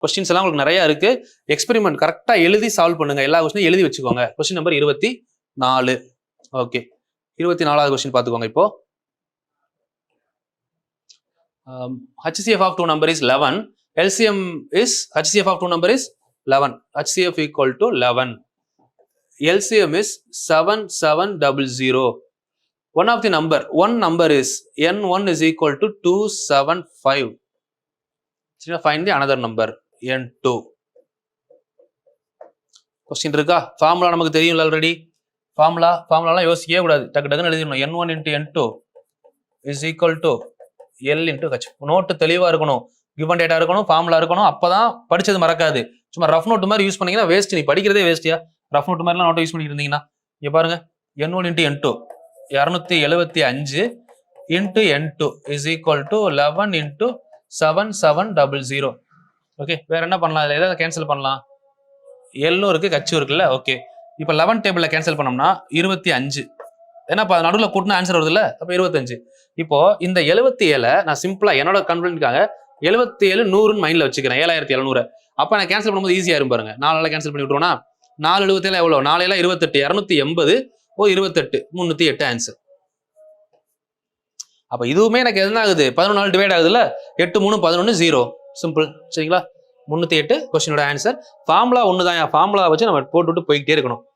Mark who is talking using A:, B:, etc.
A: Questions எல்லாம் உங்களுக்கு நிறைய இருக்கு. எக்ஸ்பெரிமெண்ட் கரெக்டா எழுதி சால்வ் பண்ணுங்க. எல்லா கொஸ்டினும் எழுதி வச்சுக்கோங்க. Question number 24. ஓகே, 24வது கொஸ்டின் பாத்துக்கோங்க. இப்போ HCF of two number is 11. LCM is HCF of two number is 11. HCF equal to 11. LCM is 7700. One of the number is N1 is equal to 275. Find the another number N2. Question இருக்கா? Formula நமக்கு தெரியும் already. ஃபார்முலாலாம் யோசிக்கவே கூடாது. டக்கு டக்குன்னு எழுதிடணும். N1 into N2 is equal to L into H. Note தெளிவா இருக்கணும், given data இருக்கணும், ஃபார்முலா இருக்கணும். அப்பதான் படிச்சது மறக்காது. சும்மா ரஃப் நோட் மாதிரி யூஸ் பண்ணீங்கன்னா வேஸ்ட். நீ படிக்கிறதே வேஸ்டியா. ரஃப் நோட் மாதிரிலாம் நோட்டை யூஸ் பண்ணிட்டு இருந்தீங்கன்னா. இங்க பாருங்க, N1 into N2 275 into N2 is equal to 11 into 7700. Okay, வேற என்ன பண்ணலாம்? இதுல எதாவது கேன்சல் பண்ணலாம். எல்லும் இருக்கு, கச்சும் இருக்குல்ல. ஓகே, இப்போ 11 டேபிள்ல கேன்சல் பண்ணோம்னா 25. ஏன்னா நடுவில் கூட்டினா ஆன்சர் வருது இல்ல, அப்ப 25. இப்போ இந்த 77 நான் சிம்பிளா என்னோட கன்வென்ட்காக 77 100 மைண்ட்ல வச்சுக்கிறேன். 7700. அப்ப நான் கேன்சல் பண்ணும்போது ஈஸியா இருக்கும் பாருங்க. 4 கேன்சல் பண்ணி விட்டுருவோம்னா 4 77 எவ்வளவு? 4 28, 280 28 308 ஆன்சர். அப்ப இதுவுமே எனக்கு என்ன ஆகுது? 11 டிவைட் ஆகுதுல்ல. 8 3 11 0. சிம்பிள். சரிங்களா? 308 கொஸ்டினோட ஆன்சர். ஃபார்முலா ஒண்ணுதான். ஃபார்முலா வச்சு நம்ம போட்டுவிட்டு போய்கிட்டே இருக்கணும்.